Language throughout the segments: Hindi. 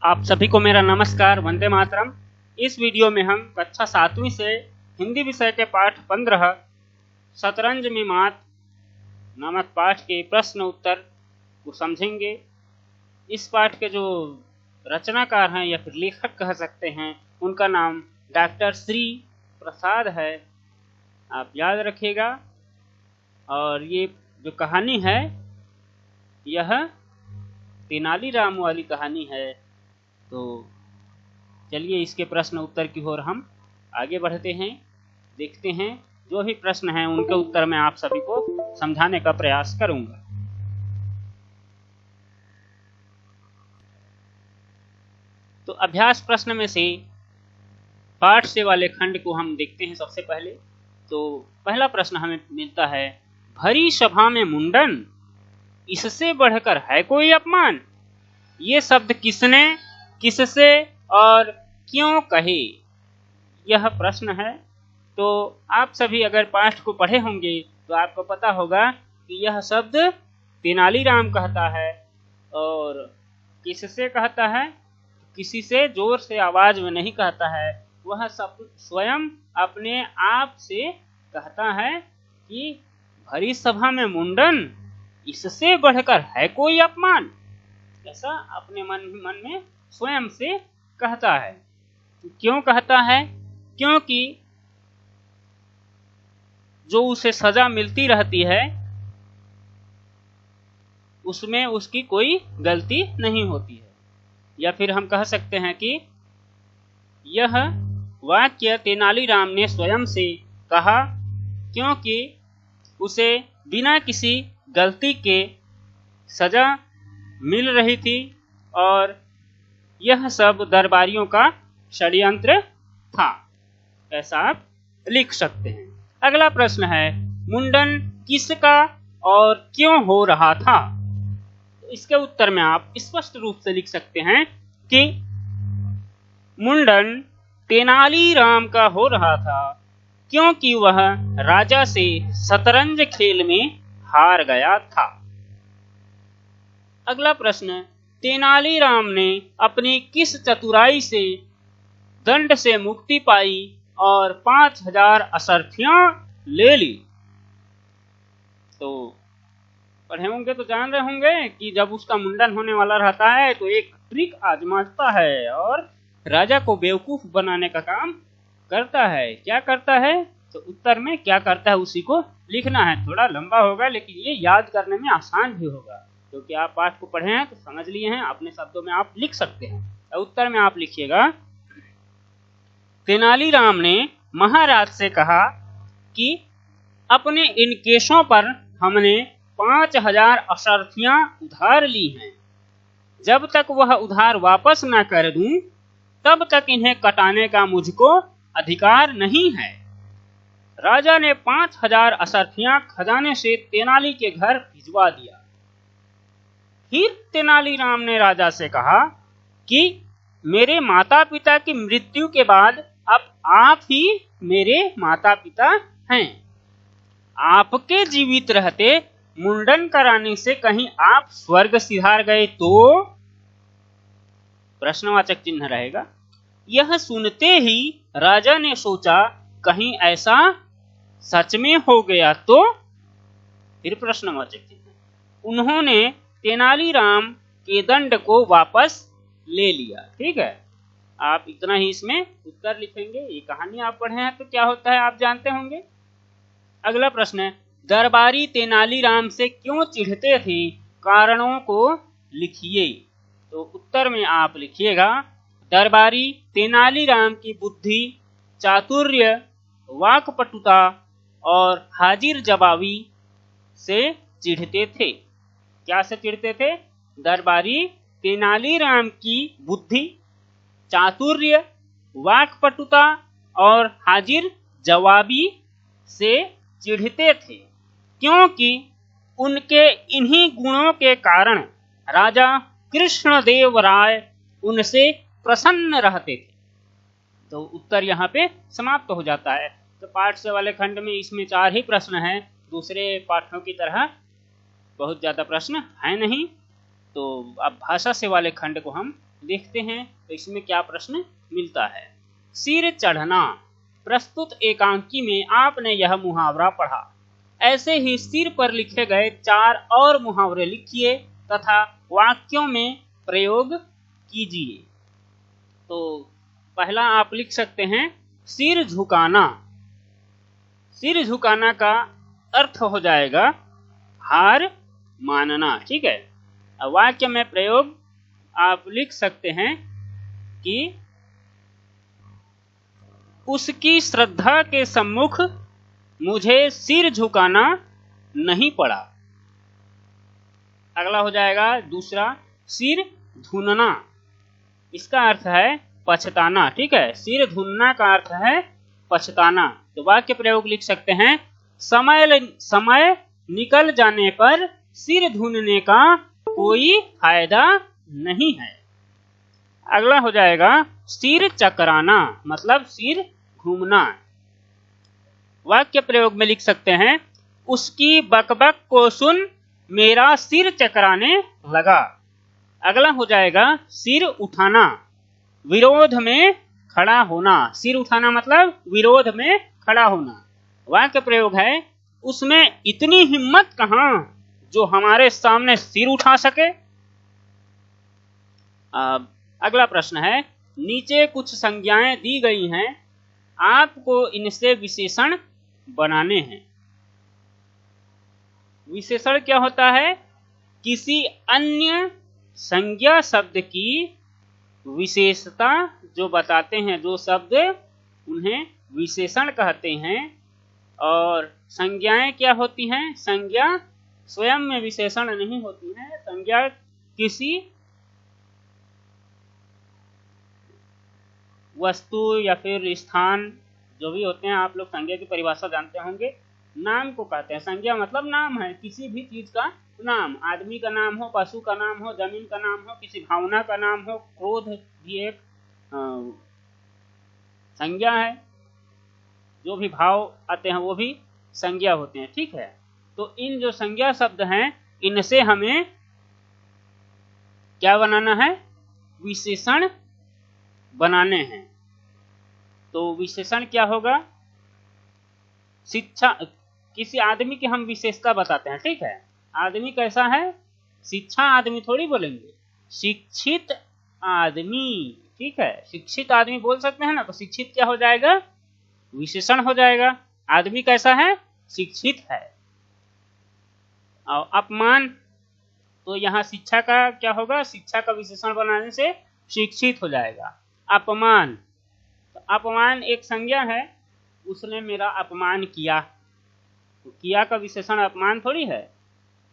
आप सभी को मेरा नमस्कार, वंदे मातरम। इस वीडियो में हम कक्षा 7वीं से हिंदी विषय के पाठ 15 शतरंज में मात नामक पाठ के प्रश्न उत्तर को समझेंगे। इस पाठ के जो रचनाकार हैं या फिर लेखक कह सकते हैं, उनका नाम डॉक्टर श्री प्रसाद है, आप याद रखिएगा। और ये जो कहानी है यह तेनालीराम वाली कहानी है। तो चलिए इसके प्रश्न उत्तर की ओर हम आगे बढ़ते हैं, देखते हैं। जो भी प्रश्न हैं उनके उत्तर मैं आप सभी को समझाने का प्रयास करूंगा। तो अभ्यास प्रश्न में से पाठ से वाले खंड को हम देखते हैं। सबसे पहले तो पहला प्रश्न हमें मिलता है, भरी सभा में मुंडन, इससे बढ़कर है कोई अपमान। ये शब्द किसने, किससे और क्यों कहे, यह प्रश्न है। तो आप सभी अगर पाठ को पढ़े होंगे तो आपको पता होगा कि यह शब्द तेनालीराम कहता है। और किससे कहता है, किसी से जोर से आवाज में नहीं कहता है, वह स्वयं अपने आप से कहता है कि भरी सभा में मुंडन, इससे बढ़कर है कोई अपमान। ऐसा अपने मन में स्वयं से कहता है। क्यों कहता है? क्योंकि जो उसे सजा मिलती रहती है उसमें उसकी कोई गलती नहीं होती है। या फिर हम कह सकते हैं कि यह वाक्य तेनालीराम ने स्वयं से कहा क्योंकि उसे बिना किसी गलती के सजा मिल रही थी और यह सब दरबारियों का षड्यंत्र था। ऐसा आप लिख सकते हैं। अगला प्रश्न है, मुंडन किसका और क्यों हो रहा था। इसके उत्तर में आप स्पष्ट रूप से लिख सकते हैं कि मुंडन तेनालीराम का हो रहा था क्योंकि वह राजा से शतरंज खेल में हार गया था। अगला प्रश्न, तेनालीराम ने अपनी किस चतुराई से दंड से मुक्ति पाई और 5000 अशर्फियां ले ली। तो पढ़े होंगे तो जान रहे होंगे कि जब उसका मुंडन होने वाला रहता है तो एक ट्रिक आजमाता है और राजा को बेवकूफ बनाने का काम करता है। क्या करता है? तो उत्तर में क्या करता है उसी को लिखना है। थोड़ा लंबा होगा लेकिन ये याद करने में आसान भी होगा, क्योंकि आप पाठ को पढ़े हैं तो समझ लिए हैं, अपने शब्दों में आप लिख सकते हैं। उत्तर में आप लिखिएगा, तेनालीराम ने महाराज से कहा कि अपने इन केसों पर हमने 5000 अशर्फियां उधार ली हैं। जब तक वह उधार वापस न कर दूं तब तक इन्हें कटाने का मुझको अधिकार नहीं है। राजा ने 5000 अशर्फियां खजाने से तेनाली के घर भिजवा दिया। फिर तेनालीराम ने राजा से कहा कि मेरे माता पिता की मृत्यु के बाद अब आप ही मेरे माता पिता हैं। आपके जीवित रहते मुंडन कराने से कहीं आप स्वर्ग सिधार गए तो, प्रश्नवाचक चिन्ह रहेगा। यह सुनते ही राजा ने सोचा कहीं ऐसा सच में हो गया तो, फिर प्रश्नवाचक चिन्ह। उन्होंने तेनालीराम के दंड को वापस ले लिया। ठीक है, आप इतना ही इसमें उत्तर लिखेंगे। ये कहानी आप पढ़े हैं तो क्या होता है आप जानते होंगे। अगला प्रश्न है, दरबारी तेनालीराम से क्यों चिढ़ते थे, कारणों को लिखिए। तो उत्तर में आप लिखिएगा, दरबारी तेनालीराम की बुद्धि, चातुर्य, वाक्पटुता और हाजिर जवाबी से चिढ़ते थे। क्या से चिढ़ते थे? दरबारी तेनालीराम की बुद्धि, चातुर्य, वाक्पटुता और हाजिर जवाबी से चिढ़ते थे क्योंकि उनके इन्हीं गुणों के कारण राजा कृष्णदेव राय उनसे प्रसन्न रहते थे। तो उत्तर यहाँ पे समाप्त हो जाता है। तो पाठ से वाले खंड में इसमें 4 ही प्रश्न हैं, दूसरे पाठों की तरह बहुत ज़्यादा प्रश्न है नहीं। तो अब भाषा से वाले खंड को हम देखते हैं तो इसमें क्या प्रश्न मिलता है। सिर चढ़ना। प्रस्तुत एकांकी में आपने यह मुहावरा पढ़ा। ऐसे ही सिर पर लिखे गए 4 और मुहावरे लिखिए तथा वाक्यों में प्रयोग कीजिए। तो पहला आप लिख सकते हैं सिर झुकाना। सिर झुकाना का अर्थ हो जाएगा हार मानना। ठीक है। अब वाक्य में प्रयोग आप लिख सकते हैं कि उसकी श्रद्धा के सम्मुख मुझे सिर झुकाना नहीं पड़ा। अगला हो जाएगा दूसरा सिर धुनना। इसका अर्थ है पछताना। ठीक है। सिर धुनना का अर्थ है पछताना। तो वाक्य प्रयोग लिख सकते हैं समय निकल जाने पर सिर धुनने का कोई फायदा नहीं है। अगला हो जाएगा सिर चकराना, मतलब सिर घूमना। वाक्य प्रयोग में लिख सकते हैं उसकी बकबक को सुन मेरा सिर चकराने लगा। अगला हो जाएगा सिर उठाना, विरोध में खड़ा होना। सिर उठाना मतलब विरोध में खड़ा होना। वाक्य प्रयोग है उसमें इतनी हिम्मत कहां जो हमारे सामने सिर उठा सके। अगला प्रश्न है नीचे कुछ संज्ञाएं दी गई हैं, आपको इनसे विशेषण बनाने हैं। विशेषण क्या होता है? किसी अन्य संज्ञा शब्द की विशेषता जो बताते हैं, जो शब्द उन्हें विशेषण कहते हैं। और संज्ञाएं क्या होती हैं? संज्ञा स्वयं में विशेषण नहीं होती है। संज्ञा किसी वस्तु या फिर स्थान जो भी होते हैं, आप लोग संज्ञा की परिभाषा जानते होंगे, नाम को कहते हैं। संज्ञा मतलब नाम है, किसी भी चीज का नाम। आदमी का नाम हो, पशु का नाम हो, जमीन का नाम हो, किसी भावना का नाम हो। क्रोध भी एक संज्ञा है। जो भी भाव आते हैं वो भी संज्ञा होते हैं। ठीक है। तो इन जो संज्ञा शब्द हैं, इनसे हमें क्या बनाना है? विशेषण बनाने हैं। तो विशेषण क्या होगा? शिक्षा, किसी आदमी की हम विशेषता बताते हैं। ठीक है। आदमी कैसा है? शिक्षा आदमी थोड़ी बोलेंगे, शिक्षित आदमी। ठीक है। शिक्षित आदमी बोल सकते हैं ना, तो शिक्षित क्या हो जाएगा? विशेषण हो जाएगा। आदमी कैसा है? शिक्षित है। और अपमान, तो यहाँ शिक्षा का क्या होगा? शिक्षा का विशेषण बनाने से शिक्षित हो जाएगा। अपमान, तो अपमान एक संज्ञा है, उसने मेरा अपमान किया। तो किया का विशेषण अपमान थोड़ी है,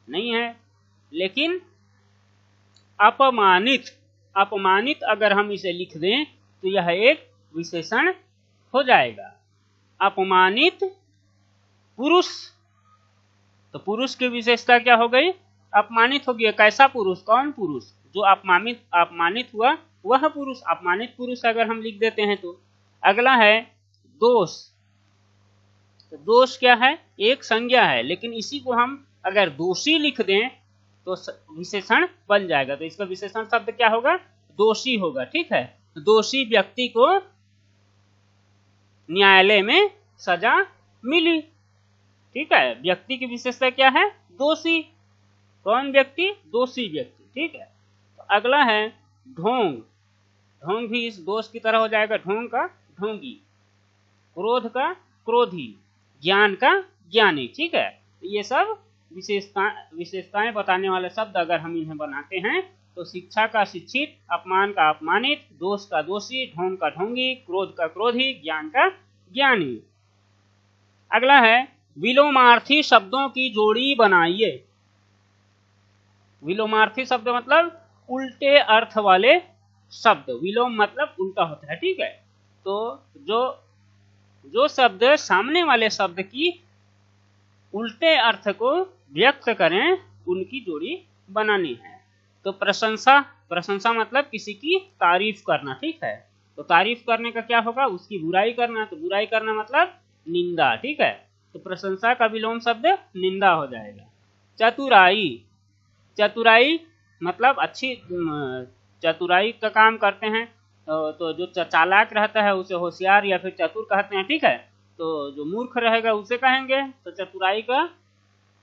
नहीं है। लेकिन अपमानित, अपमानित अगर हम इसे लिख दें तो यह एक विशेषण हो जाएगा। अपमानित पुरुष, तो पुरुष की विशेषता क्या हो गई? अपमानित हो गया। कैसा पुरुष? कौन पुरुष? जो अपमानित हुआ वह पुरुष। अपमानित पुरुष अगर हम लिख देते हैं तो। अगला है दोष। तो दोष क्या है? एक संज्ञा है, लेकिन इसी को हम अगर दोषी लिख दें तो विशेषण बन जाएगा। तो इसका विशेषण शब्द क्या होगा? दोषी होगा। ठीक है। दोषी व्यक्ति को न्यायालय में सजा मिली। ठीक है। व्यक्ति की विशेषता क्या है? दोषी। कौन व्यक्ति? दोषी व्यक्ति। ठीक है। तो अगला है ढोंग। ढोंग भी इस दोष की तरह हो जाएगा। ढोंग का ढोंगी, क्रोध का क्रोधी, ज्ञान का ज्ञानी। ठीक है। तो ये सब विशेषताएं बताने वाले शब्द अगर हम इन्हें बनाते हैं तो शिक्षा का शिक्षित, अपमान का अपमानित, दोष का दोषी, ढोंग का ढोंगी, क्रोध का क्रोधी, ज्ञान का ज्ञानी। अगला है विलोमार्थी शब्दों की जोड़ी बनाइए। विलोमार्थी शब्द मतलब उल्टे अर्थ वाले शब्द। विलोम मतलब उल्टा होता है। ठीक है। तो जो शब्द सामने वाले शब्द की उल्टे अर्थ को व्यक्त करें, उनकी जोड़ी बनानी है। तो प्रशंसा, प्रशंसा मतलब किसी की तारीफ करना। ठीक है। तो तारीफ करने का क्या होगा? उसकी बुराई करना। तो बुराई करना मतलब निंदा। ठीक है। तो प्रशंसा का विलोम शब्द निंदा हो जाएगा। चतुराई, चतुराई मतलब अच्छी चतुराई का काम करते हैं, तो जो चालाक रहता है उसे होशियार या फिर चतुर कहते हैं, ठीक है। तो जो मूर्ख रहेगा उसे कहेंगे तो चतुराई का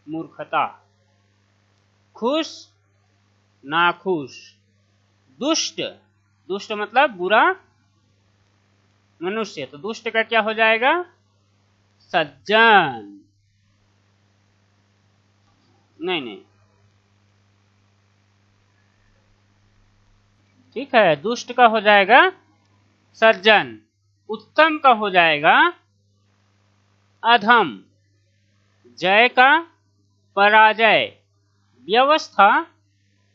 मूर्खता। खुश नाखुश, दुष्ट, दुष्ट मतलब बुरा मनुष्य, तो दुष्ट का क्या हो जाएगा? सज्जन। नहीं, ठीक है, दुष्ट का हो जाएगा सज्जन, उत्तम का हो जाएगा अधम, जय का पराजय, व्यवस्था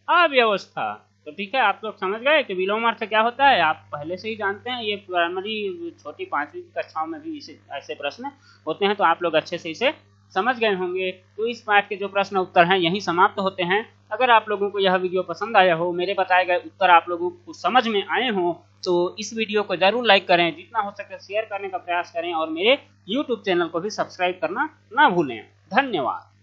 अव्यवस्था। तो ठीक है, आप लोग समझ गए कि विलोम अर्थ क्या होता है, आप पहले से ही जानते हैं, ये प्राइमरी छोटी 5वीं कक्षाओं में भी इसे ऐसे प्रश्न होते हैं, तो आप लोग अच्छे से इसे समझ गए होंगे। तो इस पाठ के जो प्रश्न उत्तर हैं यही समाप्त होते हैं। अगर आप लोगों को यह वीडियो पसंद आया हो, मेरे बताए गए उत्तर आप लोगों को समझ में आए हों, तो इस वीडियो को जरूर लाइक करें, जितना हो सके शेयर करने का प्रयास करें और मेरे YouTube चैनल को भी सब्सक्राइब करना ना भूलें। धन्यवाद।